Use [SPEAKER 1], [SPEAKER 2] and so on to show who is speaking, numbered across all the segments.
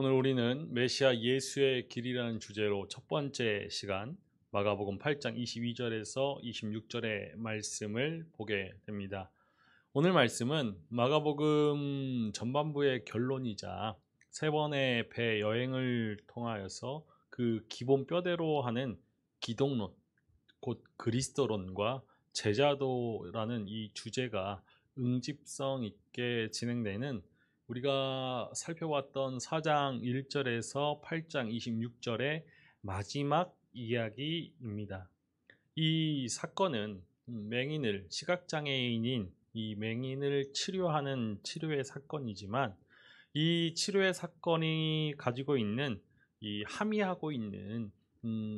[SPEAKER 1] 오늘 우리는 메시아 예수의 길이라는 주제로 첫 번째 시간 마가복음 8장 22절에서 26절의 말씀을 보게 됩니다. 오늘 말씀은 마가복음 전반부의 결론이자 세 번의 배 여행을 통하여서 그 기본 뼈대로 하는 기독론, 곧 그리스도론과 제자도라는 이 주제가 응집성 있게 진행되는 우리가 살펴봤던 4장 1절에서 8장 26절의 마지막 이야기입니다. 이 사건은 맹인을, 시각장애인인 이 맹인을 치료하는 치료의 사건이지만 이 치료의 사건이 가지고 있는 이 함의하고 있는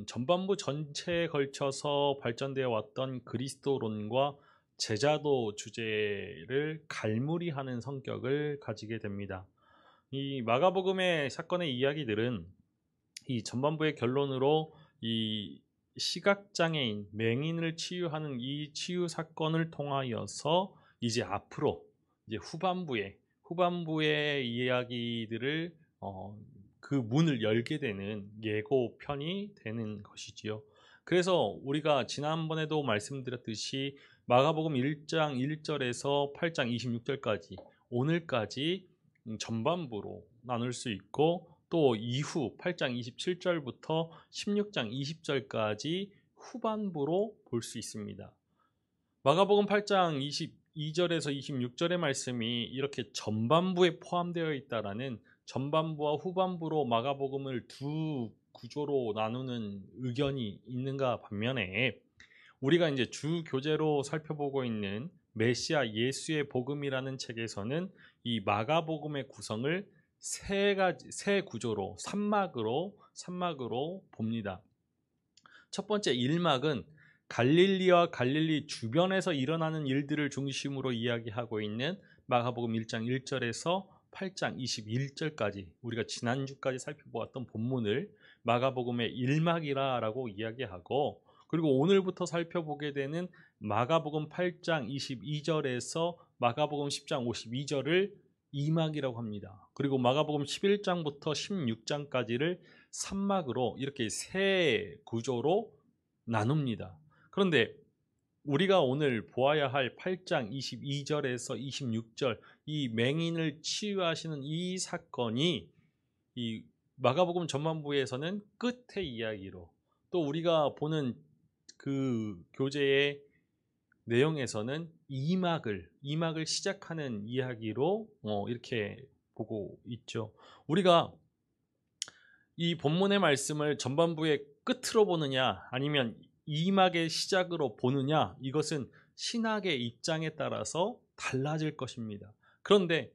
[SPEAKER 1] 전반부 전체에 걸쳐서 발전되어 왔던 그리스도론과 제자도 주제를 갈무리하는 성격을 가지게 됩니다. 이 마가복음의 사건의 이야기들은 이 전반부의 결론으로 이 시각장애인, 맹인을 치유하는 이 치유 사건을 통하여서 이제 앞으로 이제 후반부의 이야기들을 그 문을 열게 되는 예고편이 되는 것이지요. 그래서 우리가 지난번에도 말씀드렸듯이 마가복음 1장 1절에서 8장 26절까지 오늘까지 전반부로 나눌 수 있고 또 이후 8장 27절부터 16장 20절까지 후반부로 볼 수 있습니다. 마가복음 8장 22절에서 26절의 말씀이 이렇게 전반부에 포함되어 있다라는 전반부와 후반부로 마가복음을 두 구조로 나누는 의견이 있는가 반면에 우리가 이제 주 교재로 살펴보고 있는 메시아 예수의 복음이라는 책에서는 이 마가복음의 구성을 세 구조로 삼막으로 봅니다. 첫 번째 1막은 갈릴리와 갈릴리 주변에서 일어나는 일들을 중심으로 이야기하고 있는 마가복음 1장 1절에서 8장 21절까지 우리가 지난주까지 살펴보았던 본문을 마가복음의 1막이라고 이야기하고 그리고 오늘부터 살펴보게 되는 마가복음 8장 22절에서 마가복음 10장 52절을 2막이라고 합니다. 그리고 마가복음 11장부터 16장까지를 3막으로 이렇게 세 구조로 나눕니다. 그런데 우리가 오늘 보아야 할 8장 22절에서 26절 이 맹인을 치유하시는 이 사건이 이 마가복음 전반부에서는 끝의 이야기로 또 우리가 보는 그 교재의 내용에서는 2막을 시작하는 이야기로 이렇게 보고 있죠. 우리가 이 본문의 말씀을 전반부의 끝으로 보느냐 아니면 2막의 시작으로 보느냐 이것은 신학의 입장에 따라서 달라질 것입니다. 그런데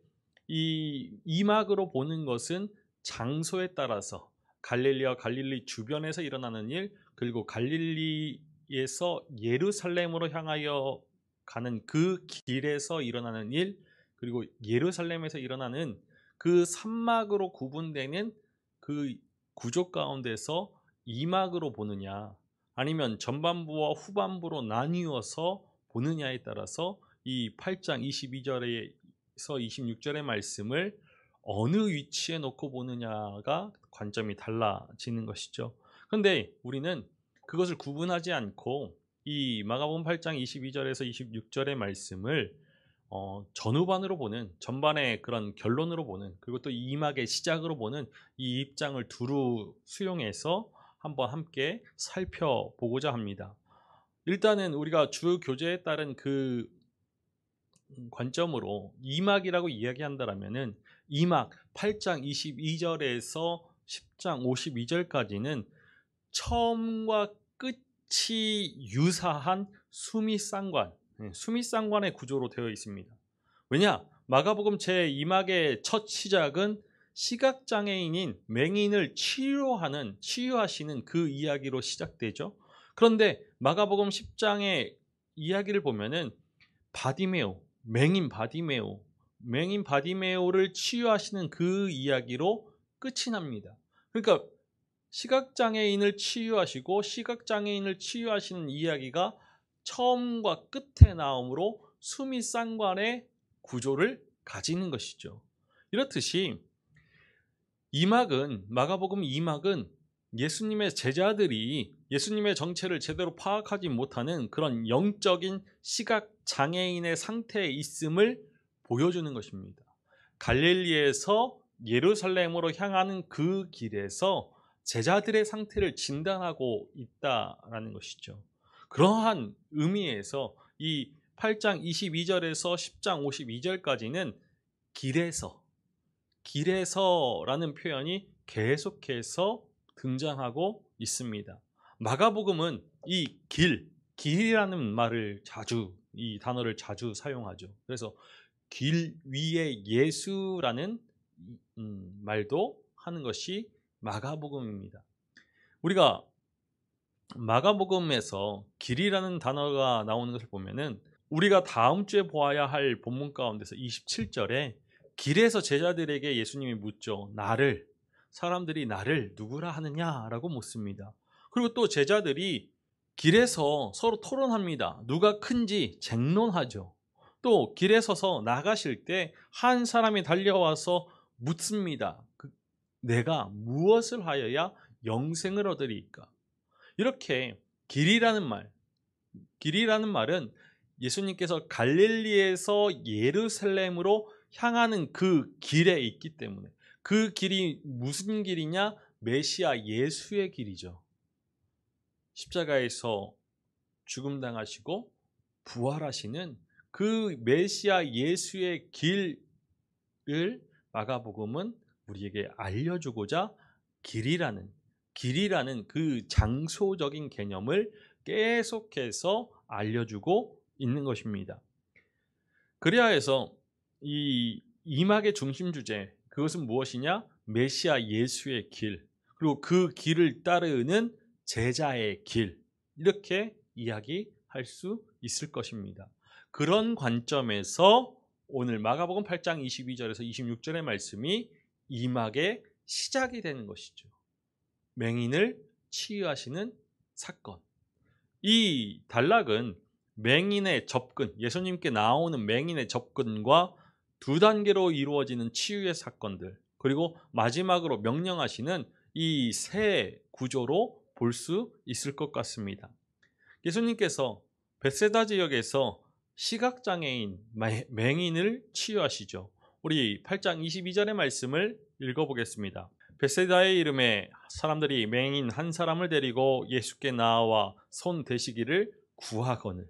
[SPEAKER 1] 이 2막으로 보는 것은 장소에 따라서 갈릴리와 갈릴리 주변에서 일어나는 일 그리고 갈릴리에서 예루살렘으로 향하여 가는 그 길에서 일어나는 일 그리고 예루살렘에서 일어나는 그 3막으로 구분되는 그 구조 가운데서 2막으로 보느냐 아니면 전반부와 후반부로 나뉘어서 보느냐에 따라서 이 8장 22절에서 26절의 말씀을 어느 위치에 놓고 보느냐가 관점이 달라지는 것이죠. 그런데 우리는 그것을 구분하지 않고 이 마가복음 8장 22절에서 26절의 말씀을 전후반으로 보는 전반의 그런 결론으로 보는 그리고 또 2막의 시작으로 보는 이 입장을 두루 수용해서 한번 함께 살펴보고자 합니다. 일단은 우리가 주 교재에 따른 그 관점으로 2막이라고 이야기한다면은 2막 8장 22절에서 10장 52절까지는 처음과 끝이 유사한 수미상관의 구조로 되어 있습니다. 왜냐? 마가복음 제2막의 첫 시작은 시각장애인인 맹인을 치유하시는 그 이야기로 시작되죠. 그런데 마가복음 10장의 이야기를 보면은 맹인 바디메오를 치유하시는 그 이야기로 끝이 납니다. 그러니까 시각장애인을 치유하시는 이야기가 처음과 끝에 나오므로 수미상관의 구조를 가지는 것이죠. 이렇듯이 마가복음 2막은 예수님의 제자들이 예수님의 정체를 제대로 파악하지 못하는 그런 영적인 시각 장애인의 상태에 있음을 보여주는 것입니다. 갈릴리에서 예루살렘으로 향하는 그 길에서 제자들의 상태를 진단하고 있다라는 것이죠. 그러한 의미에서 이 8장 22절에서 10장 52절까지는 길에서라는 표현이 계속해서 등장하고 있습니다. 마가복음은 이 길이라는 이 단어를 자주 사용하죠. 그래서 길 위에 예수라는 말도 하는 것이 마가복음입니다. 우리가 마가복음에서 길이라는 단어가 나오는 것을 보면은 우리가 다음 주에 보아야 할 본문 가운데서 27절에 길에서 제자들에게 예수님이 묻죠. 사람들이 나를 누구라 하느냐라고 묻습니다. 그리고 또 제자들이 길에서 서로 토론합니다. 누가 큰지 쟁론하죠. 또 길에 서서 나가실 때 한 사람이 달려와서 묻습니다. 내가 무엇을 하여야 영생을 얻으리까? 이렇게 길이라는 말은 예수님께서 갈릴리에서 예루살렘으로 향하는 그 길에 있기 때문에 그 길이 무슨 길이냐? 메시아 예수의 길이죠. 십자가에서 죽음당하시고 부활하시는 그 메시아 예수의 길을 마가복음은 우리에게 알려주고자 길이라는 그 장소적인 개념을 계속해서 알려주고 있는 것입니다. 그래야 해서 이 이막의 중심 주제, 그것은 무엇이냐? 메시아 예수의 길, 그리고 그 길을 따르는 제자의 길, 이렇게 이야기할 수 있을 것입니다. 그런 관점에서 오늘 마가복음 8장 22절에서 26절의 말씀이 이막의 시작이 되는 것이죠. 맹인을 치유하시는 사건. 이 단락은 맹인의 접근, 예수님께 나오는 맹인의 접근과 두 단계로 이루어지는 치유의 사건들, 그리고 마지막으로 명령하시는 이 세 구조로 볼 수 있을 것 같습니다. 예수님께서 벳세다 지역에서 시각장애인, 맹인을 치유하시죠. 우리 8장 22절의 말씀을 읽어보겠습니다. 벳세다의 이름에 사람들이 맹인 한 사람을 데리고 예수께 나와 손 대시기를 구하거늘.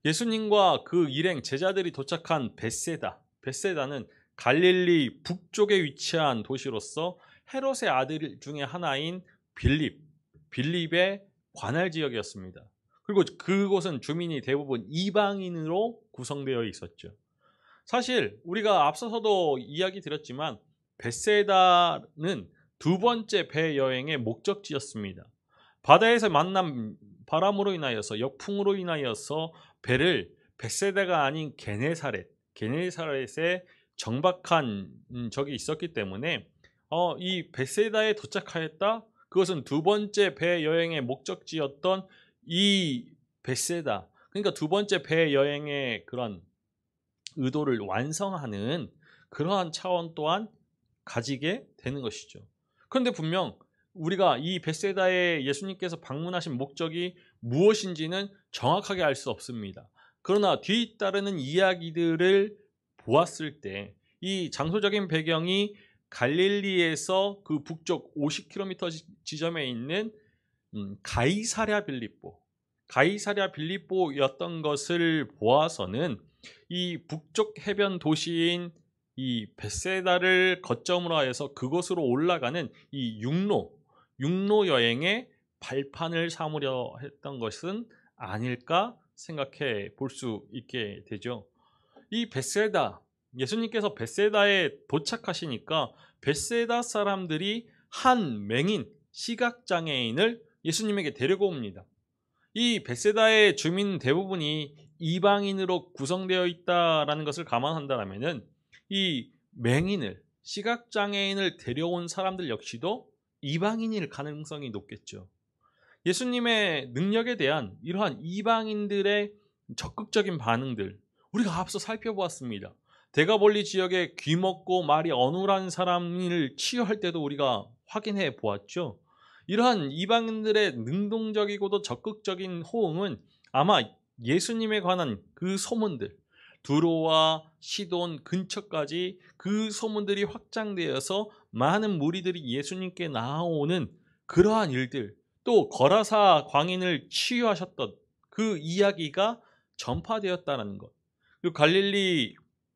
[SPEAKER 1] 예수님과 그 일행 제자들이 도착한 벳세다는 갈릴리 북쪽에 위치한 도시로서 헤롯의 아들 중에 하나인 빌립의 관할 지역이었습니다. 그리고 그곳은 주민이 대부분 이방인으로 구성되어 있었죠. 사실 우리가 앞서서도 이야기 드렸지만 벳세다는 두 번째 배 여행의 목적지였습니다. 바다에서 만난 바람으로 인하여서 역풍으로 인하여서 배를 벳세다가 아닌 게네사렛에 정박한 적이 있었기 때문에 이 벳세다에 도착하였다. 그것은 두 번째 배 여행의 목적지였던 이 벳세다, 그러니까 두 번째 배 여행의 그런 의도를 완성하는 그러한 차원 또한 가지게 되는 것이죠. 그런데 분명 우리가 이 벳세다에 예수님께서 방문하신 목적이 무엇인지는 정확하게 알 수 없습니다. 그러나 뒤따르는 이야기들을 보았을 때 이 장소적인 배경이 갈릴리에서 그 북쪽 50km 지점에 있는 가이사랴 빌립보였던 것을 보아서는 이 북쪽 해변 도시인 이 벳세다를 거점으로 하여서 그곳으로 올라가는 이 육로 여행의 발판을 삼으려 했던 것은 아닐까 생각해 볼 수 있게 되죠. 이 벳세다, 예수님께서 벳세다에 도착하시니까 벳세다 사람들이 한 맹인, 시각장애인을 예수님에게 데리고 옵니다. 이 벳세다의 주민 대부분이 이방인으로 구성되어 있다는 것을 감안한다면 이 맹인을, 시각장애인을 데려온 사람들 역시도 이방인일 가능성이 높겠죠. 예수님의 능력에 대한 이러한 이방인들의 적극적인 반응들, 우리가 앞서 살펴보았습니다. 데가볼리 지역에 귀먹고 말이 어눌한 사람을 치유할 때도 우리가 확인해 보았죠. 이러한 이방인들의 능동적이고도 적극적인 호응은 아마 예수님에 관한 그 소문들, 두로와 시돈 근처까지 그 소문들이 확장되어서 많은 무리들이 예수님께 나오는 그러한 일들, 또 거라사 광인을 치유하셨던 그 이야기가 전파되었다는 것. 그리고 갈릴리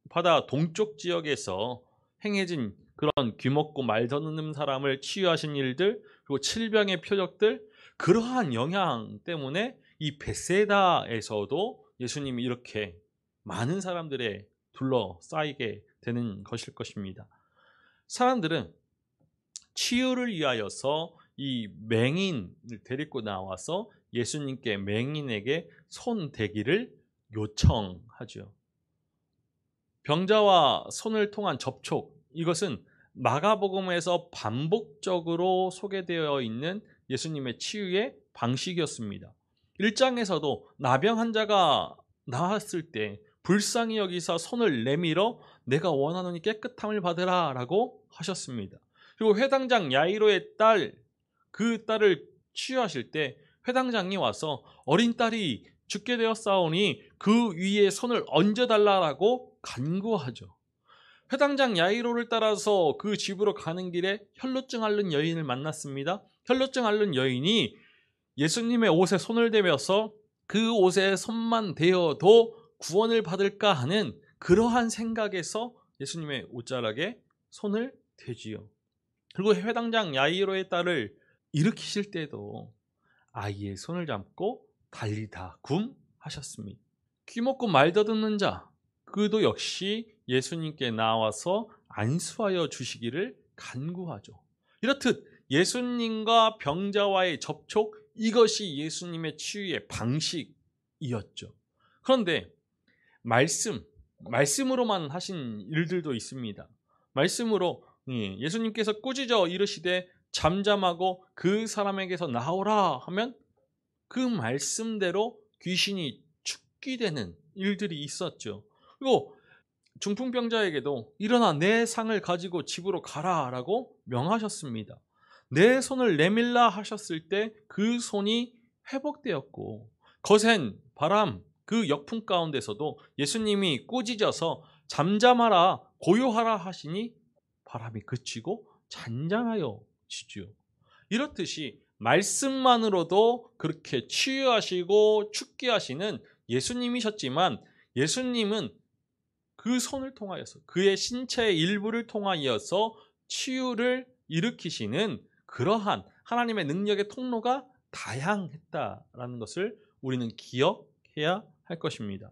[SPEAKER 1] 바다 동쪽 지역에서 행해진 그런 귀먹고 말 더듬는 사람을 치유하신 일들, 그리고 칠병의 표적들, 그러한 영향 때문에 이 베세다에서도 예수님이 이렇게 많은 사람들에 둘러싸이게 되는 것일 것입니다. 사람들은 치유를 위하여서 이 맹인을 데리고 나와서 예수님께 맹인에게 손 대기를 요청하죠. 병자와 손을 통한 접촉, 이것은 마가복음에서 반복적으로 소개되어 있는 예수님의 치유의 방식이었습니다. 1장에서도 나병 환자가 나왔을 때 불쌍히 여기사 손을 내밀어 내가 원하노니 깨끗함을 받으라 라고 하셨습니다. 그리고 회당장 야이로의 딸, 그 딸을 치유하실 때 회당장이 와서 어린 딸이 죽게 되었사오니 그 위에 손을 얹어달라고 간구하죠. 회당장 야이로를 따라서 그 집으로 가는 길에 혈루증 앓는 여인을 만났습니다. 혈루증 앓는 여인이 예수님의 옷에 손을 대면서 그 옷에 손만 대어도 구원을 받을까 하는 그러한 생각에서 예수님의 옷자락에 손을 대지요. 그리고 회당장 야이로의 딸을 일으키실 때도 아이의 손을 잡고 달리다 굼 하셨습니다. 귀먹고 말 더듬는 자, 그도 역시 예수님께 나와서 안수하여 주시기를 간구하죠. 이렇듯 예수님과 병자와의 접촉, 이것이 예수님의 치유의 방식이었죠. 그런데 말씀으로만 하신 일들도 있습니다. 말씀으로 예수님께서 꾸짖어 이르시되 잠잠하고 그 사람에게서 나오라 하면 그 말씀대로 귀신이 죽게 되는 일들이 있었죠. 그리고 중풍병자에게도 일어나 내 상을 가지고 집으로 가라라고 명하셨습니다. 내 손을 내밀라 하셨을 때 그 손이 회복되었고, 거센 바람 그 역풍 가운데서도 예수님이 꾸짖어서 잠잠하라 고요하라 하시니 바람이 그치고 잔잔하여 지죠. 이렇듯이 말씀만으로도 그렇게 치유하시고 죽게 하시는 예수님이셨지만, 예수님은 그 손을 통하여서 그의 신체의 일부를 통하여서 치유를 일으키시는 그러한 하나님의 능력의 통로가 다양했다라는 것을 우리는 기억해야 할 것입니다.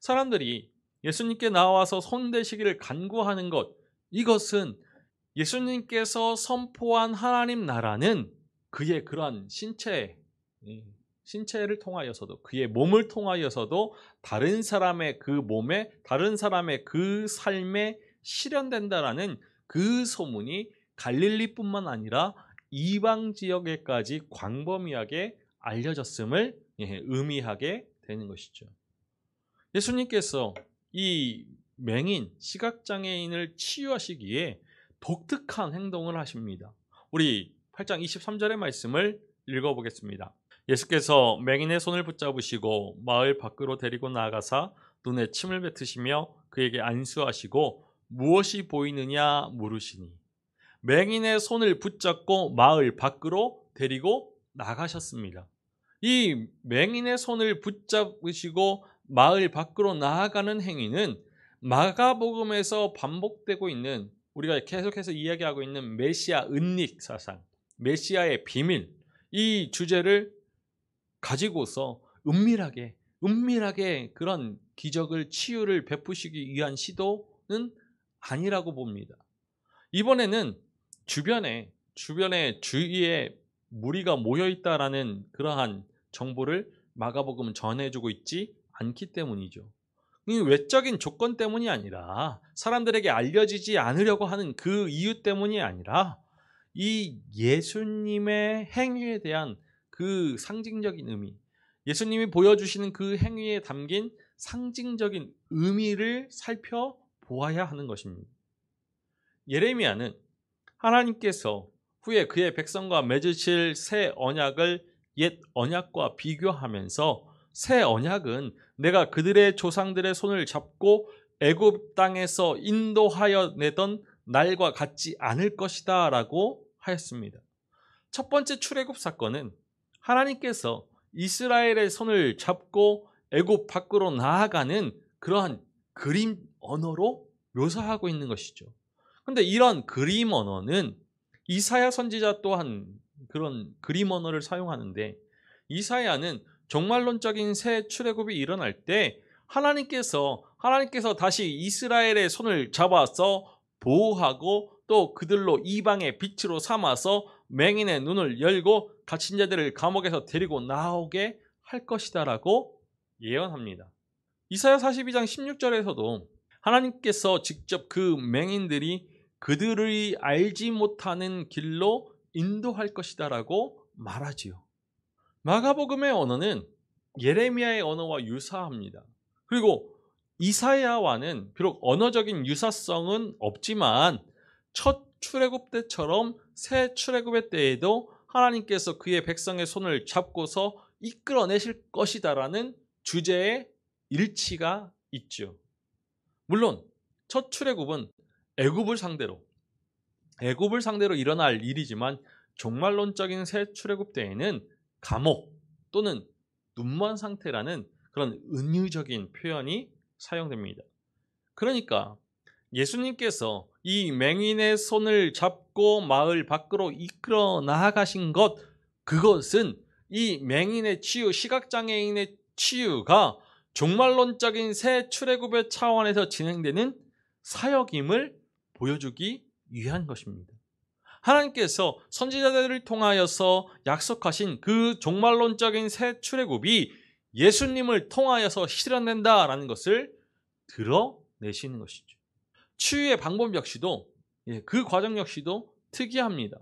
[SPEAKER 1] 사람들이 예수님께 나와서 손대시기를 간구하는 것, 이것은 예수님께서 선포한 하나님 나라는 그의 그러한 신체를 통하여서도, 그의 몸을 통하여서도 다른 사람의 그 몸에, 다른 사람의 그 삶에 실현된다라는 그 소문이 갈릴리뿐만 아니라 이방 지역에까지 광범위하게 알려졌음을 의미하게 되는 것이죠. 예수님께서 이 맹인, 시각장애인을 치유하시기에 독특한 행동을 하십니다. 우리 8장 23절의 말씀을 읽어보겠습니다. 예수께서 맹인의 손을 붙잡으시고 마을 밖으로 데리고 나가사 눈에 침을 뱉으시며 그에게 안수하시고 무엇이 보이느냐 물으시니, 맹인의 손을 붙잡고 마을 밖으로 데리고 나가셨습니다. 이 맹인의 손을 붙잡으시고 마을 밖으로 나아가는 행위는 마가복음에서 반복되고 있는, 우리가 계속해서 이야기하고 있는 메시아 은닉 사상, 메시아의 비밀, 이 주제를 가지고서 은밀하게 그런 기적을, 치유를 베푸시기 위한 시도는 아니라고 봅니다. 이번에는 주변에 주위에 무리가 모여있다라는 그러한 정보를 마가복음은 전해주고 있지 않기 때문이죠. 이 외적인 조건 때문이 아니라, 사람들에게 알려지지 않으려고 하는 그 이유 때문이 아니라, 이 예수님의 행위에 대한 그 상징적인 의미, 예수님이 보여주시는 그 행위에 담긴 상징적인 의미를 살펴보는 보아야 하는 것입니다. 예레미야는 하나님께서 후에 그의 백성과 맺으실 새 언약을 옛 언약과 비교하면서 새 언약은 내가 그들의 조상들의 손을 잡고 애굽 땅에서 인도하여 내던 날과 같지 않을 것이다 라고 하였습니다. 첫 번째 출애굽 사건은 하나님께서 이스라엘의 손을 잡고 애굽 밖으로 나아가는 그러한 그림 언어로 묘사하고 있는 것이죠. 그런데 이런 그림 언어는 이사야 선지자 또한 그런 그림 언어를 사용하는데, 이사야는 종말론적인 새 출애굽이 일어날 때 하나님께서 다시 이스라엘의 손을 잡아서 보호하고 또 그들로 이방의 빛으로 삼아서 맹인의 눈을 열고 갇힌 자들을 감옥에서 데리고 나오게 할 것이다라고 예언합니다. 이사야 42장 16절에서도 하나님께서 직접 그 맹인들이 그들이 알지 못하는 길로 인도할 것이다라고 말하지요. 마가복음의 언어는 예레미야의 언어와 유사합니다. 그리고 이사야와는 비록 언어적인 유사성은 없지만 첫 출애굽 때처럼 새 출애굽의 때에도 하나님께서 그의 백성의 손을 잡고서 이끌어내실 것이다라는 주제의 일치가 있죠. 물론 첫 출애굽은 애굽을 상대로 일어날 일이지만 종말론적인 새 출애굽 때에는 감옥 또는 눈먼 상태라는 그런 은유적인 표현이 사용됩니다. 그러니까 예수님께서 이 맹인의 손을 잡고 마을 밖으로 이끌어 나아가신 그것은 이 맹인의 치유, 시각장애인의 치유가 종말론적인 새 출애굽의 차원에서 진행되는 사역임을 보여주기 위한 것입니다. 하나님께서 선지자들을 통하여서 약속하신 그 종말론적인 새 출애굽이 예수님을 통하여서 실현된다라는 것을 드러내시는 것이죠. 치유의 방법 역시도 그 과정 역시도 특이합니다.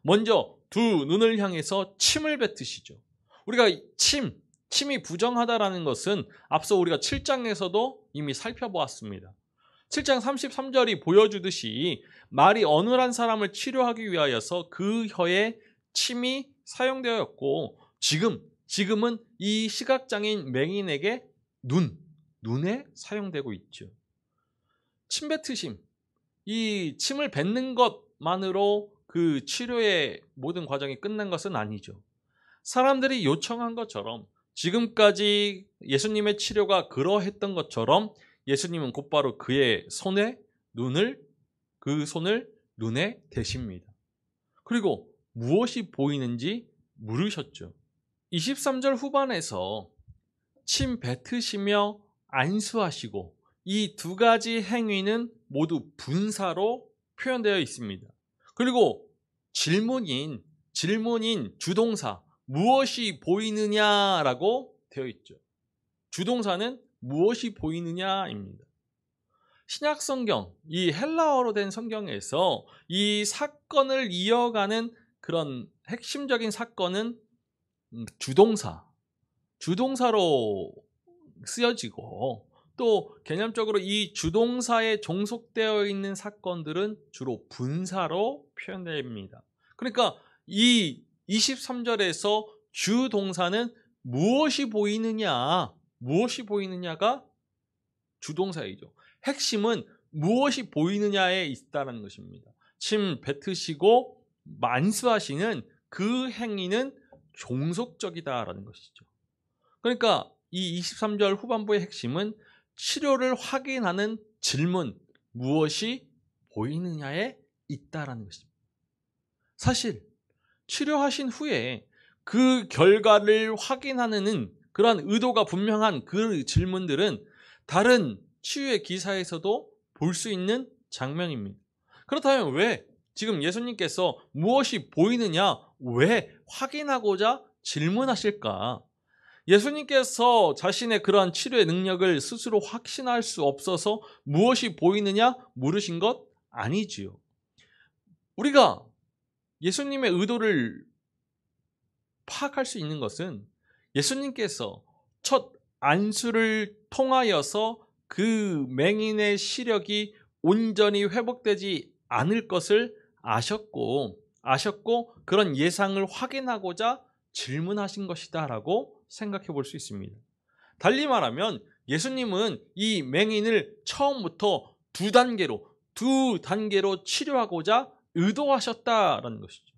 [SPEAKER 1] 먼저 두 눈을 향해서 침을 뱉으시죠. 우리가 침이 부정하다라는 것은 앞서 우리가 7장에서도 이미 살펴보았습니다. 7장 33절이 보여주듯이 말이 어눌한 사람을 치료하기 위하여서 그 혀에 침이 사용되었고, 지금은 이 시각장애인 맹인에게 눈에 사용되고 있죠. 침 뱉으심, 이 침을 뱉는 것만으로 그 치료의 모든 과정이 끝난 것은 아니죠. 사람들이 요청한 것처럼 지금까지 예수님의 치료가 그러했던 것처럼 예수님은 곧바로 그의 손을 눈에 대십니다. 그리고 무엇이 보이는지 물으셨죠. 23절 후반에서 침 뱉으시며 안수하시고 이 두 가지 행위는 모두 분사로 표현되어 있습니다. 그리고 질문인 주동사 무엇이 보이느냐라고 되어 있죠. 주동사는 무엇이 보이느냐입니다. 신약 성경, 이 헬라어로 된 성경에서 이 사건을 이어가는 그런 핵심적인 사건은 주동사로 쓰여지고, 또 개념적으로 이 주동사에 종속되어 있는 사건들은 주로 분사로 표현됩니다. 그러니까 이 23절에서 주동사는 무엇이 보이느냐가 주동사이죠. 핵심은 무엇이 보이느냐에 있다는 것입니다. 침 뱉으시고 만수하시는 그 행위는 종속적이다라는 것이죠. 그러니까 이 23절 후반부의 핵심은 치료를 확인하는 질문, 무엇이 보이느냐에 있다라는 것입니다. 사실 치료하신 후에 그 결과를 확인하는 그런 의도가 분명한 그 질문들은 다른 치유의 기사에서도 볼 수 있는 장면입니다. 그렇다면 왜 지금 예수님께서 무엇이 보이느냐, 왜 확인하고자 질문하실까? 예수님께서 자신의 그러한 치료의 능력을 스스로 확신할 수 없어서 무엇이 보이느냐 물으신 것 아니지요. 우리가 예수님의 의도를 파악할 수 있는 것은 예수님께서 첫 안수를 통하여서 그 맹인의 시력이 온전히 회복되지 않을 것을 아셨고 그런 예상을 확인하고자 질문하신 것이다라고 생각해 볼 수 있습니다. 달리 말하면 예수님은 이 맹인을 처음부터 두 단계로 치료하고자 의도하셨다라는 것이죠.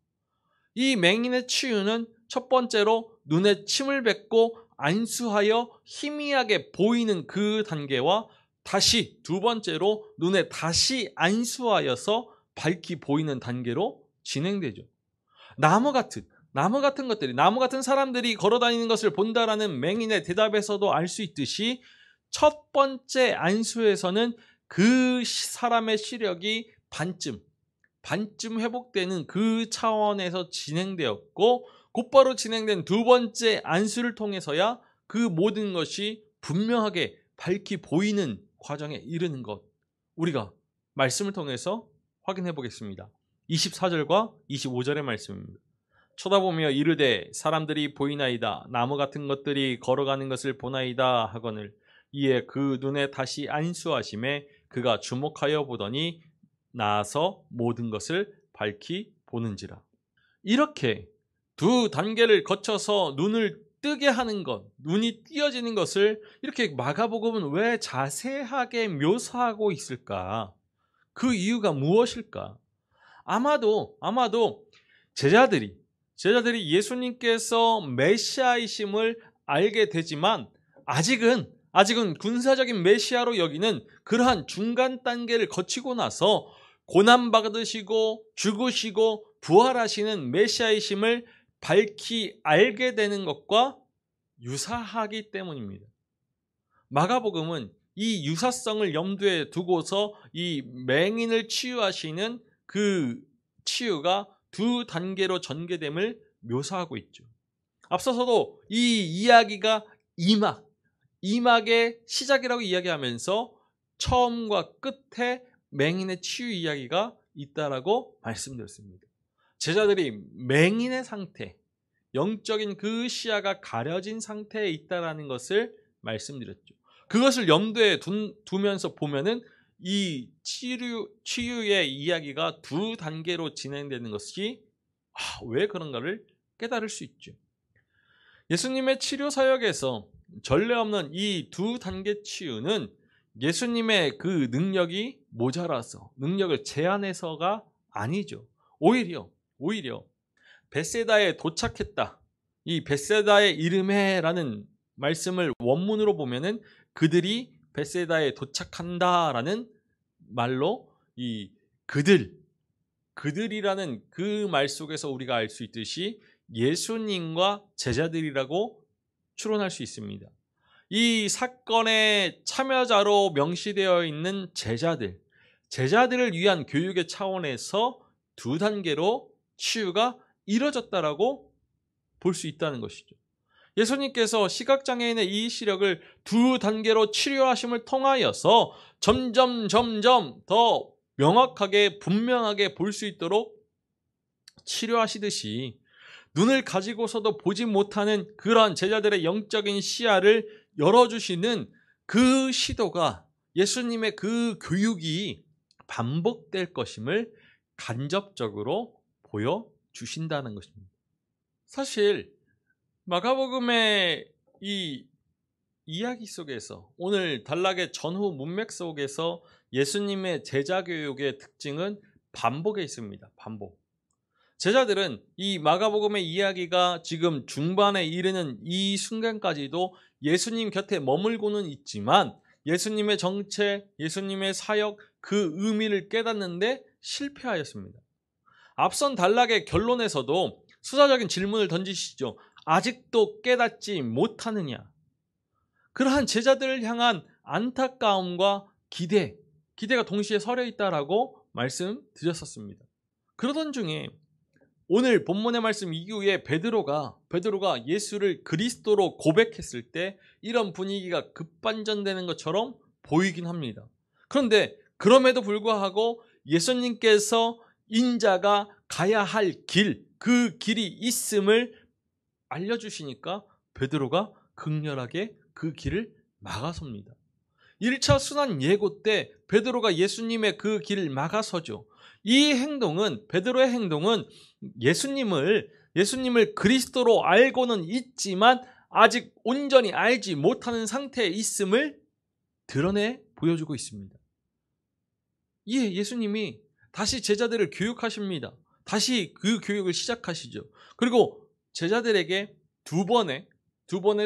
[SPEAKER 1] 이 맹인의 치유는 첫 번째로 눈에 침을 뱉고 안수하여 희미하게 보이는 그 단계와 다시 두 번째로 눈에 다시 안수하여서 밝히 보이는 단계로 진행되죠. 나무 같은 사람들이 걸어다니는 것을 본다라는 맹인의 대답에서도 알 수 있듯이 첫 번째 안수에서는 그 사람의 시력이 반쯤 회복되는 그 차원에서 진행되었고, 곧바로 진행된 두 번째 안수를 통해서야 그 모든 것이 분명하게 밝히 보이는 과정에 이르는 것, 우리가 말씀을 통해서 확인해 보겠습니다. 24절과 25절의 말씀입니다. 쳐다보며 이르되 사람들이 보이나이다. 나무 같은 것들이 걸어가는 것을 보나이다 하거늘 이에 그 눈에 다시 안수하심에 그가 주목하여 보더니 나아서 모든 것을 밝히 보는지라. 이렇게 두 단계를 거쳐서 눈을 뜨게 하는 것, 눈이 띄어지는 것을 이렇게 마가복음은 왜 자세하게 묘사하고 있을까? 그 이유가 무엇일까? 아마도 제자들이 예수님께서 메시아이심을 알게 되지만 아직은 군사적인 메시아로 여기는 그러한 중간 단계를 거치고 나서 고난받으시고 죽으시고 부활하시는 메시아이심을 밝히 알게 되는 것과 유사하기 때문입니다. 마가복음은 이 유사성을 염두에 두고서 이 맹인을 치유하시는 그 치유가 두 단계로 전개됨을 묘사하고 있죠. 앞서서도 이 이야기가 이막의 시작이라고 이야기하면서 처음과 끝에 맹인의 치유 이야기가 있다라고 말씀드렸습니다. 제자들이 맹인의 상태, 영적인 그 시야가 가려진 상태에 있다라는 것을 말씀드렸죠. 그것을 염두에 두면서 보면은 이 치유의 이야기가 두 단계로 진행되는 것이 왜 그런가를 깨달을 수 있죠. 예수님의 치료 사역에서 전례 없는 이 두 단계 치유는 예수님의 그 능력이 모자라서, 능력을 제한해서가 아니죠. 오히려 벳세다에 도착했다. 이 벳세다의 이름에라는 말씀을 원문으로 보면은 그들이 벳세다에 도착한다라는 말로 이 그들이라는 그 말 속에서 우리가 알 수 있듯이 예수님과 제자들이라고 추론할 수 있습니다. 이 사건의 참여자로 명시되어 있는 제자들을 위한 교육의 차원에서 두 단계로 치유가 이뤄졌다라고 볼 수 있다는 것이죠. 예수님께서 시각장애인의 이 시력을 두 단계로 치료하심을 통하여서 점점 더 명확하게 분명하게 볼 수 있도록 치료하시듯이 눈을 가지고서도 보지 못하는 그러한 제자들의 영적인 시야를 열어주시는 그 시도가, 예수님의 그 교육이 반복될 것임을 간접적으로 보여주신다는 것입니다. 사실 마가복음의 이 이야기 속에서, 오늘 단락의 전후 문맥 속에서 예수님의 제자 교육의 특징은 반복에 있습니다. 반복. 제자들은 이 마가복음의 이야기가 지금 중반에 이르는 이 순간까지도 예수님 곁에 머물고는 있지만 예수님의 정체, 예수님의 사역, 그 의미를 깨닫는데 실패하였습니다. 앞선 단락의 결론에서도 수사적인 질문을 던지시죠. 아직도 깨닫지 못하느냐? 그러한 제자들을 향한 안타까움과 기대가 동시에 서려 있다라고 말씀드렸었습니다. 그러던 중에 오늘 본문의 말씀 이후에 베드로가 예수를 그리스도로 고백했을 때 이런 분위기가 급반전되는 것처럼 보이긴 합니다. 그런데 그럼에도 불구하고 예수님께서 인자가 가야 할 그 길이 있음을 알려주시니까 베드로가 극렬하게 그 길을 막아섭니다. 1차 순환 예고 때 베드로가 예수님의 그 길을 막아서죠. 이 행동은, 베드로의 행동은 예수님을 그리스도로 알고는 있지만 아직 온전히 알지 못하는 상태에 있음을 드러내 보여주고 있습니다. 예수님이 다시 제자들을 교육하십니다. 다시 그 교육을 시작하시죠. 그리고 제자들에게 두 번의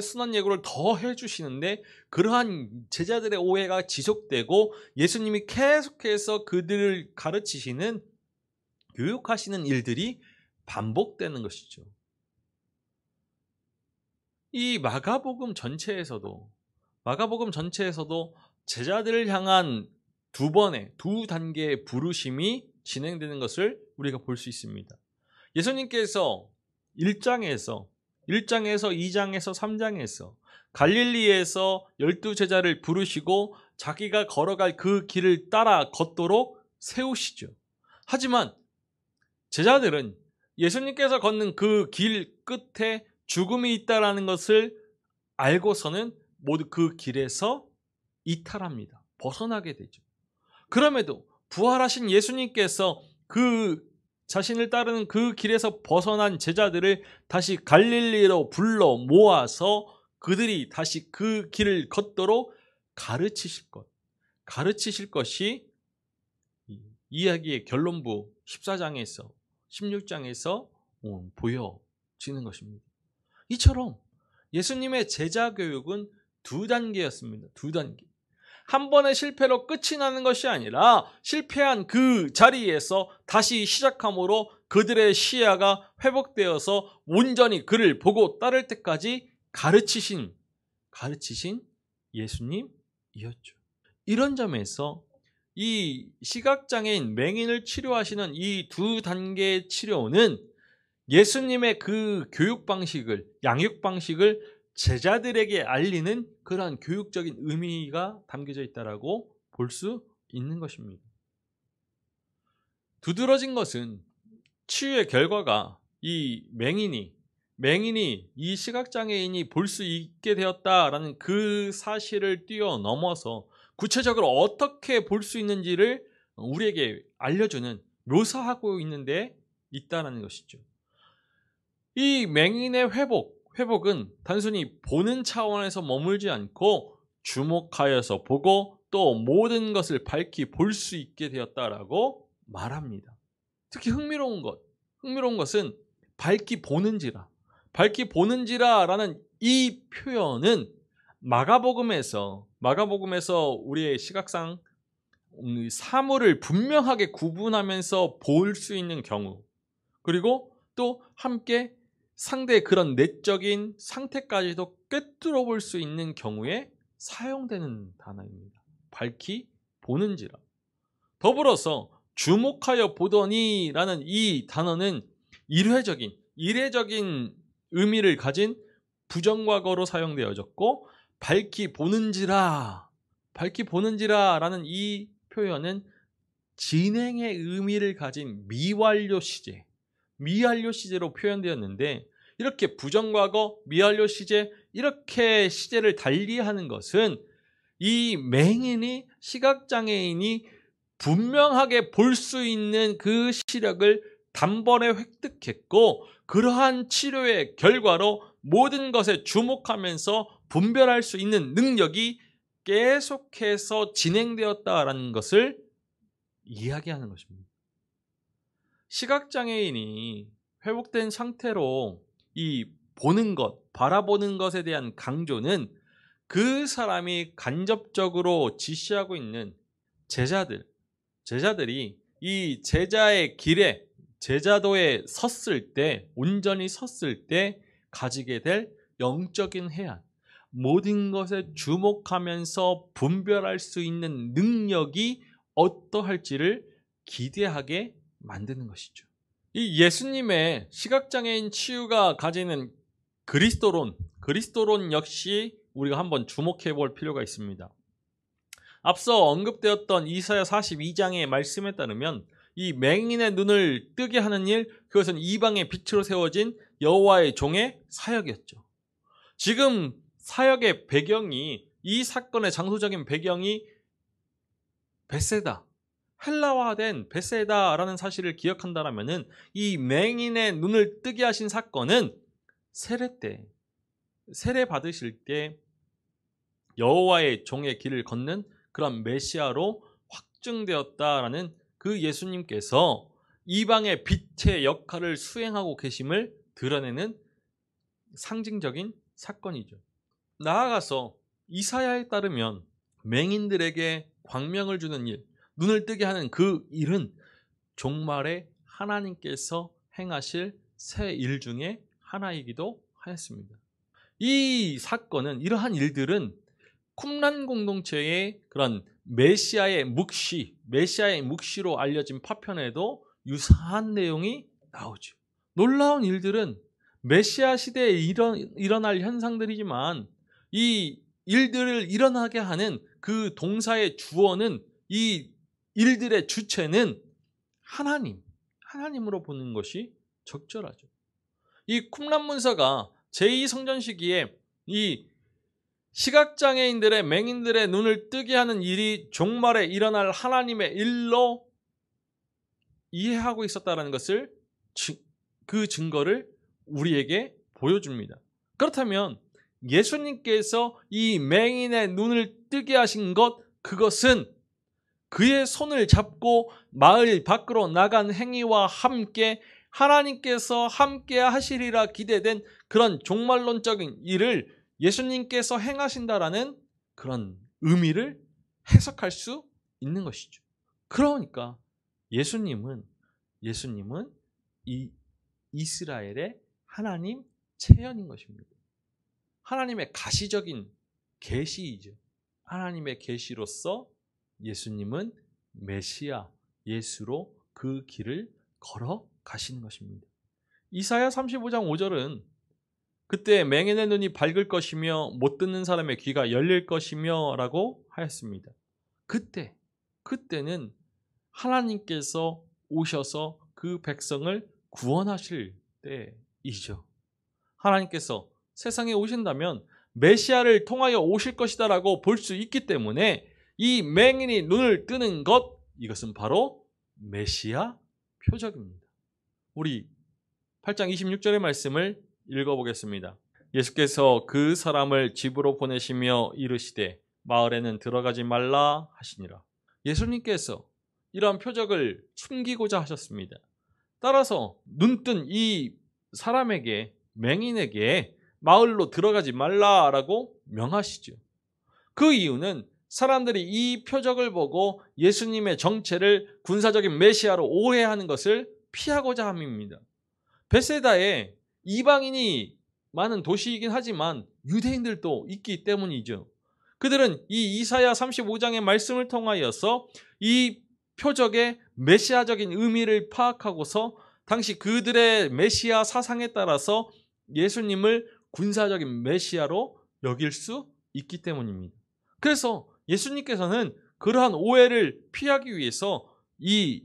[SPEAKER 1] 순환 예고를 더 해주시는데, 그러한 제자들의 오해가 지속되고 예수님이 계속해서 그들을 가르치시는, 교육하시는 일들이 반복되는 것이죠. 이 마가복음 전체에서도 제자들을 향한 두 단계의 부르심이 진행되는 것을 우리가 볼 수 있습니다. 예수님께서 1장에서 2장에서 3장에서 갈릴리에서 12제자를 부르시고 자기가 걸어갈 그 길을 따라 걷도록 세우시죠. 하지만 제자들은 예수님께서 걷는 그 길 끝에 죽음이 있다라는 것을 알고서는 모두 그 길에서 이탈합니다. 벗어나게 되죠. 그럼에도 부활하신 예수님께서 그 자신을 따르는 그 길에서 벗어난 제자들을 다시 갈릴리로 불러 모아서 그들이 다시 그 길을 걷도록 가르치실 것이 이야기의 결론부 14장에서 16장에서 보여지는 것입니다. 이처럼 예수님의 제자 교육은 두 단계였습니다. 두 단계. 한 번의 실패로 끝이 나는 것이 아니라 실패한 그 자리에서 다시 시작함으로 그들의 시야가 회복되어서 온전히 그를 보고 따를 때까지 가르치신 예수님이었죠. 이런 점에서 이 시각장애인 맹인을 치료하시는 이 두 단계의 치료는 예수님의 그 교육 방식을, 양육 방식을 제자들에게 알리는 그러한 교육적인 의미가 담겨져 있다라고 볼 수 있는 것입니다. 두드러진 것은 치유의 결과가 이 맹인이 이 시각장애인이 볼 수 있게 되었다라는 그 사실을 뛰어넘어서 구체적으로 어떻게 볼 수 있는지를 우리에게 알려주는, 묘사하고 있는데 있다는 것이죠. 이 맹인의 회복은 단순히 보는 차원에서 머물지 않고 주목하여서 보고 또 모든 것을 밝히 볼 수 있게 되었다라고 말합니다. 특히 흥미로운 것은 밝히 보는지라라는 이 표현은 마가복음에서 우리의 시각상 사물을 분명하게 구분하면서 볼 수 있는 경우, 그리고 또 함께 상대의 그런 내적인 상태까지도 꿰뚫어 볼 수 있는 경우에 사용되는 단어입니다. 밝히 보는지라. 더불어서 주목하여 보더니라는 이 단어는 일회적인 의미를 가진 부정과거로 사용되어졌고, 밝히 보는지라라는 이 표현은 진행의 의미를 가진 미완료 시제로 표현되었는데, 이렇게 부정과거, 미완료 시제, 이렇게 시제를 달리하는 것은 이 맹인이, 시각장애인이 분명하게 볼 수 있는 그 시력을 단번에 획득했고, 그러한 치료의 결과로 모든 것에 주목하면서 분별할 수 있는 능력이 계속해서 진행되었다라는 것을 이야기하는 것입니다. 시각장애인이 회복된 상태로 이 보는 것, 바라보는 것에 대한 강조는 그 사람이 간접적으로 지시하고 있는 제자들이 이 제자의 길에, 제자도에 온전히 섰을 때 가지게 될 영적인 해안, 모든 것에 주목하면서 분별할 수 있는 능력이 어떠할지를 기대하게 만드는 것이죠. 이 예수님의 시각장애인 치유가 가지는 그리스도론 역시 우리가 한번 주목해 볼 필요가 있습니다. 앞서 언급되었던 이사야 42장의 말씀에 따르면 이 맹인의 눈을 뜨게 하는 일, 그것은 이방의 빛으로 세워진 여호와의 종의 사역이었죠. 지금 사역의 배경이 이 사건의 장소적인 배경이 베세다, 헬라화된 베세다라는 사실을 기억한다라면은 이 맹인의 눈을 뜨게 하신 사건은 세례 때, 세례 받으실 때 여호와의 종의 길을 걷는 그런 메시아로 확증되었다라는 그 예수님께서 이방의 빛의 역할을 수행하고 계심을 드러내는 상징적인 사건이죠. 나아가서 이사야에 따르면 맹인들에게 광명을 주는 일, 눈을 뜨게 하는 그 일은 종말에 하나님께서 행하실 새 일 중에 하나이기도 하였습니다. 이 사건은, 이러한 일들은 쿰란 공동체의 그런 메시아의 묵시로 알려진 파편에도 유사한 내용이 나오죠. 놀라운 일들은 메시아 시대에 일어날 현상들이지만 이 일들을 일어나게 하는 그 동사의 주어는, 이 일들의 주체는 하나님으로 보는 것이 적절하죠. 이 쿰란 문서가 제2성전 시기에 이 시각장애인들의, 맹인들의 눈을 뜨게 하는 일이 종말에 일어날 하나님의 일로 이해하고 있었다는 것을, 그 증거를 우리에게 보여줍니다. 그렇다면 예수님께서 이 맹인의 눈을 뜨게 하신 것, 그것은 그의 손을 잡고 마을 밖으로 나간 행위와 함께 하나님께서 함께 하시리라 기대된 그런 종말론적인 일을 예수님께서 행하신다라는 그런 의미를 해석할 수 있는 것이죠. 그러니까 예수님은 이 이스라엘의 하나님 체현인 것입니다. 하나님의 가시적인 계시이죠. 하나님의 계시로서 예수님은 메시아, 예수로 그 길을 걸어 가시는 것입니다. 이사야 35장 5절은 그때 맹인의 눈이 밝을 것이며 못 듣는 사람의 귀가 열릴 것이며 라고 하였습니다. 그때는 하나님께서 오셔서 그 백성을 구원하실 때이죠. 하나님께서 세상에 오신다면 메시아를 통하여 오실 것이다 라고 볼 수 있기 때문에 이 맹인이 눈을 뜨는 것, 이것은 바로 메시아 표적입니다. 우리 8장 26절의 말씀을 읽어보겠습니다. 예수께서 그 사람을 집으로 보내시며 이르시되 마을에는 들어가지 말라 하시니라. 예수님께서 이러한 표적을 숨기고자 하셨습니다. 따라서 눈뜬 이 사람에게, 맹인에게 마을로 들어가지 말라라고 명하시죠. 그 이유는 사람들이 이 표적을 보고 예수님의 정체를 군사적인 메시아로 오해하는 것을 피하고자 함입니다. 베세다에 이방인이 많은 도시이긴 하지만 유대인들도 있기 때문이죠. 그들은 이 이사야 35장의 말씀을 통하여서 이 표적의 메시아적인 의미를 파악하고서 당시 그들의 메시아 사상에 따라서 예수님을 군사적인 메시아로 여길 수 있기 때문입니다. 그래서 예수님께서는 그러한 오해를 피하기 위해서 이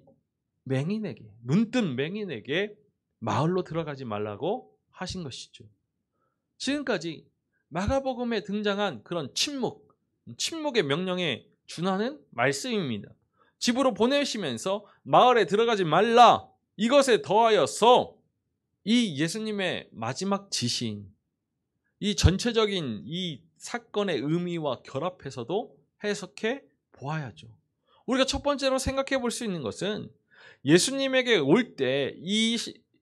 [SPEAKER 1] 맹인에게, 눈뜬 맹인에게 마을로 들어가지 말라고 하신 것이죠. 지금까지 마가복음에 등장한 그런 침묵의 명령에 준하는 말씀입니다. 집으로 보내시면서 마을에 들어가지 말라, 이것에 더하여서 이 예수님의 마지막 지시인 이 전체적인 이 사건의 의미와 결합해서도 해석해 보아야죠. 우리가 첫 번째로 생각해 볼 수 있는 것은 예수님에게 올 때 이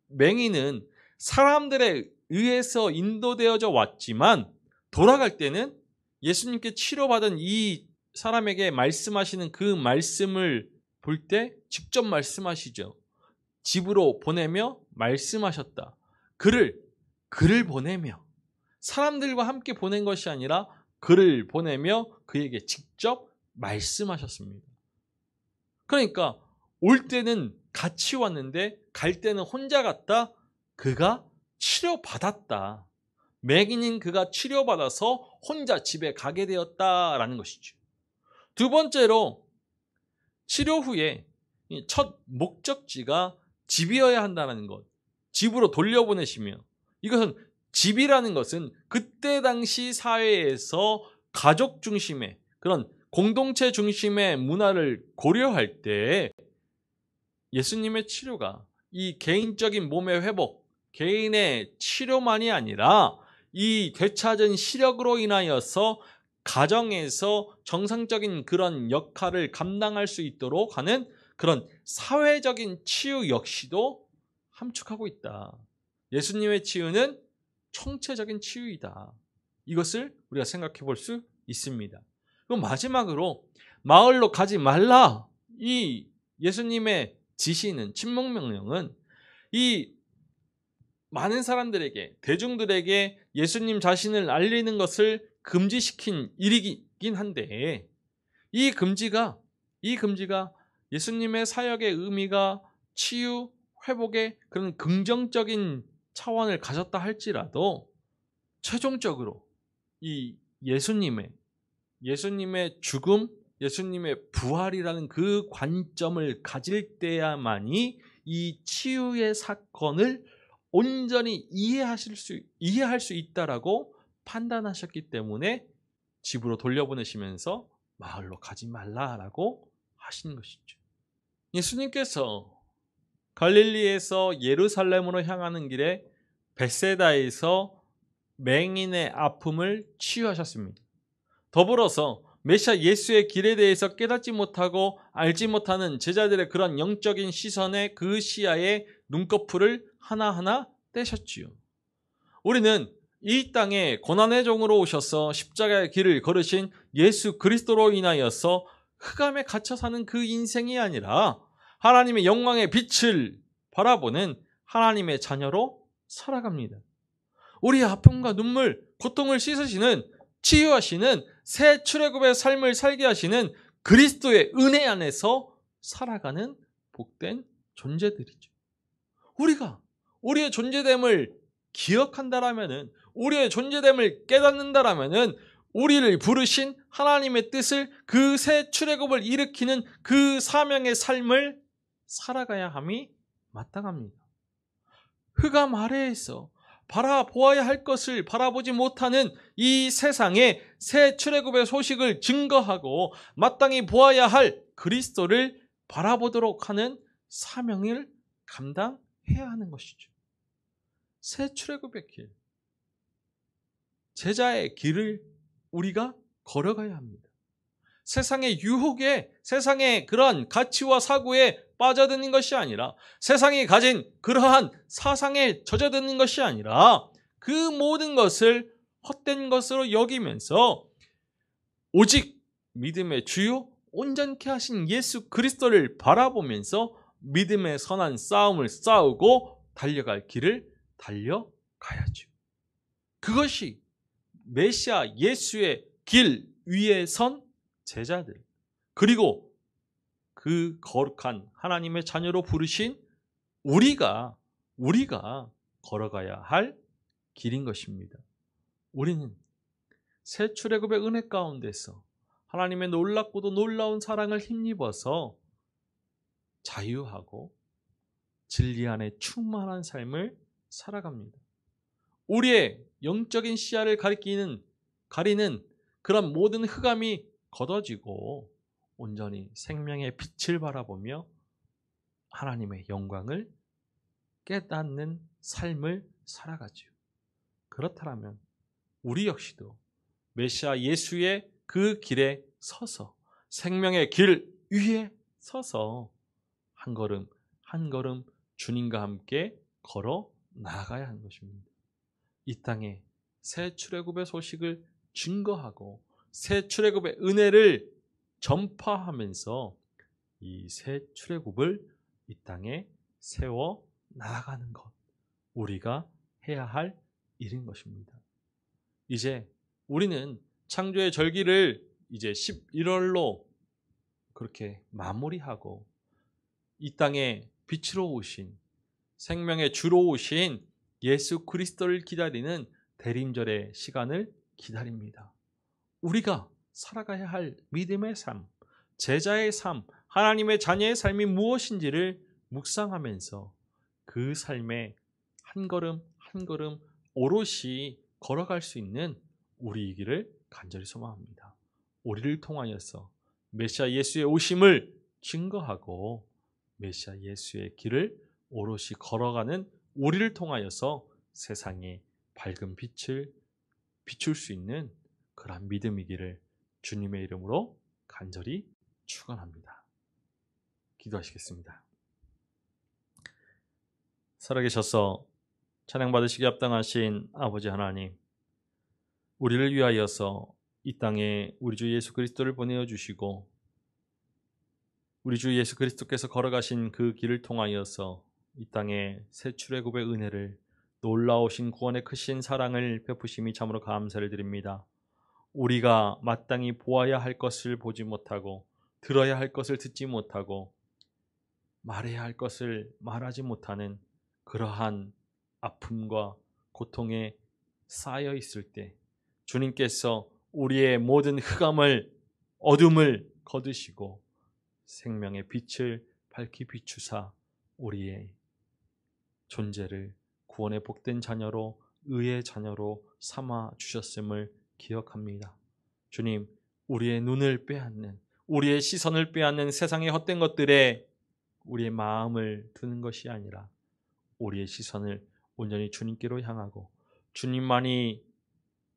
[SPEAKER 1] 맹인은 사람들에 의해서 인도되어져 왔지만 돌아갈 때는 예수님께 치료받은 이 사람에게 말씀하시는 그 말씀을 볼 때 직접 말씀하시죠. 집으로 보내며 말씀하셨다. 그를 보내며, 사람들과 함께 보낸 것이 아니라 그를 보내며 그에게 직접 말씀하셨습니다. 그러니까 올 때는 같이 왔는데 갈 때는 혼자 갔다. 그가 치료받았다. 맹인인 그가 치료받아서 혼자 집에 가게 되었다라는 것이죠. 두 번째로, 치료 후에 첫 목적지가 집이어야 한다는 것, 집으로 돌려보내시며, 이것은 집이라는 것은 그때 당시 사회에서 가족 중심의 그런 공동체 중심의 문화를 고려할 때 예수님의 치료가 이 개인적인 몸의 회복, 개인의 치료만이 아니라 이 되찾은 시력으로 인하여서 가정에서 정상적인 그런 역할을 감당할 수 있도록 하는 그런 사회적인 치유 역시도 함축하고 있다. 예수님의 치유는 총체적인 치유이다. 이것을 우리가 생각해 볼 수 있습니다. 그럼 마지막으로 마을로 가지 말라. 이 예수님의 지시는, 침묵명령은 이 많은 사람들에게, 대중들에게 예수님 자신을 알리는 것을 금지시킨 일이긴 한데 이 금지가 예수님의 사역의 의미가 치유, 회복의 그런 긍정적인 차원을 가졌다 할지라도 최종적으로 이 예수님의 죽음, 예수님의 부활이라는 그 관점을 가질 때야만이 이 치유의 사건을 온전히 이해할 수 있다라고 판단하셨기 때문에 집으로 돌려보내시면서 마을로 가지 말라라고 하신 것이죠. 예수님께서 갈릴리에서 예루살렘으로 향하는 길에 벳세다에서 맹인의 아픔을 치유하셨습니다. 더불어서 메시아 예수의 길에 대해서 깨닫지 못하고 알지 못하는 제자들의 그런 영적인 시선에 그 시야에 눈꺼풀을 하나하나 떼셨지요. 우리는 이 땅에 고난의 종으로 오셔서 십자가의 길을 걸으신 예수 그리스도로 인하여서 흑암에 갇혀 사는 그 인생이 아니라 하나님의 영광의 빛을 바라보는 하나님의 자녀로 살아갑니다. 우리의 아픔과 눈물, 고통을 씻으시는, 치유하시는, 새 출애굽의 삶을 살게 하시는 그리스도의 은혜 안에서 살아가는 복된 존재들이죠. 우리가 우리의 존재됨을 기억한다라면은, 우리의 존재됨을 깨닫는다라면은 우리를 부르신 하나님의 뜻을, 그 새 출애굽을 일으키는 그 사명의 삶을 살아가야 함이 마땅합니다. 흑암 아래에서 바라보아야 할 것을 바라보지 못하는 이 세상에 새 출애굽의 소식을 증거하고 마땅히 보아야 할 그리스도를 바라보도록 하는 사명을 감당해야 하는 것이죠. 새 출애굽의 길, 제자의 길을 우리가 걸어가야 합니다. 세상의 유혹에, 세상의 그러한 가치와 사고에 빠져드는 것이 아니라, 세상이 가진 그러한 사상에 젖어드는 것이 아니라 그 모든 것을 헛된 것으로 여기면서 오직 믿음의 주요 온전케 하신 예수 그리스도를 바라보면서 믿음의 선한 싸움을 싸우고 달려갈 길을 달려가야죠. 그것이 메시아 예수의 길 위에 선 제자들, 그리고 그 거룩한 하나님의 자녀로 부르신 우리가 걸어가야 할 길인 것입니다. 우리는 새 출애굽의 은혜 가운데서 하나님의 놀랍고도 놀라운 사랑을 힘입어서 자유하고 진리 안에 충만한 삶을 살아갑니다. 우리의 영적인 시야를 가리는 그런 모든 흑암이 걷어지고 온전히 생명의 빛을 바라보며 하나님의 영광을 깨닫는 삶을 살아가지요. 그렇다면 우리 역시도 메시아 예수의 그 길에 서서, 생명의 길 위에 서서 한 걸음 한 걸음 주님과 함께 걸어 나아가야 하는 것입니다. 이 땅에 새 출애굽의 소식을 증거하고 새 출애굽의 은혜를 전파하면서 이 새 출애굽을 이 땅에 세워 나아가는 것, 우리가 해야 할 일인 것입니다. 이제 우리는 창조의 절기를 이제 11월로 그렇게 마무리하고 이 땅에 빛으로 오신, 생명의 주로 오신 예수 그리스도를 기다리는 대림절의 시간을 기다립니다. 우리가 살아가야 할 믿음의 삶, 제자의 삶, 하나님의 자녀의 삶이 무엇인지를 묵상하면서 그 삶에 한 걸음 한 걸음 오롯이 걸어갈 수 있는 우리이기를 간절히 소망합니다. 우리를 통하여서 메시아 예수의 오심을 증거하고 메시아 예수의 길을 오롯이 걸어가는 우리를 통하여서 세상에 밝은 빛을 비출 수 있는 그러한 믿음이기를 주님의 이름으로 간절히 축원합니다. 기도하시겠습니다. 살아계셔서 찬양받으시기 합당하신 아버지 하나님, 우리를 위하여서 이 땅에 우리 주 예수 그리스도를 보내어 주시고 우리 주 예수 그리스도께서 걸어가신 그 길을 통하여서 이 땅에 새 출애굽의 은혜를, 놀라우신 구원의 크신 사랑을 베푸심이 참으로 감사를 드립니다. 우리가 마땅히 보아야 할 것을 보지 못하고 들어야 할 것을 듣지 못하고 말해야 할 것을 말하지 못하는 그러한 아픔과 고통에 쌓여 있을 때 주님께서 우리의 모든 흑암을, 어둠을 거두시고 생명의 빛을 밝히 비추사 우리의 존재를 구원의 복된 자녀로, 의의 자녀로 삼아 주셨음을 기억합니다. 주님, 우리의 눈을 빼앗는, 우리의 시선을 빼앗는 세상의 헛된 것들에 우리의 마음을 두는 것이 아니라 우리의 시선을 온전히 주님께로 향하고 주님만이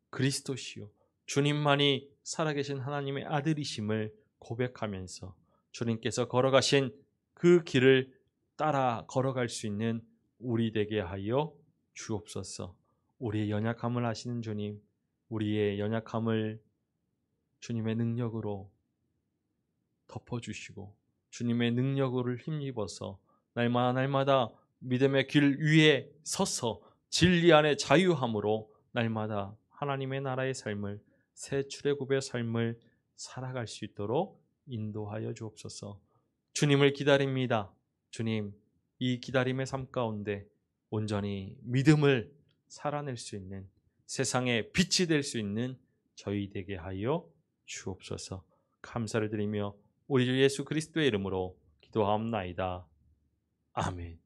[SPEAKER 1] 그리스도시요 주님만이 살아계신 하나님의 아들이심을 고백하면서 주님께서 걸어가신 그 길을 따라 걸어갈 수 있는 우리 되게 하여 주옵소서. 우리의 연약함을 아시는 주님, 우리의 연약함을 주님의 능력으로 덮어주시고 주님의 능력을 힘입어서 날마다 믿음의 길 위에 서서 진리 안에 자유함으로 날마다 하나님의 나라의 삶을, 새 출애굽의 삶을 살아갈 수 있도록 인도하여 주옵소서. 주님을 기다립니다. 주님, 이 기다림의 삶 가운데 온전히 믿음을 살아낼 수 있는, 세상에 빛이 될 수 있는 저희 되게 하여 주옵소서. 감사를 드리며 우리 주 예수 그리스도의 이름으로 기도하옵나이다. 아멘.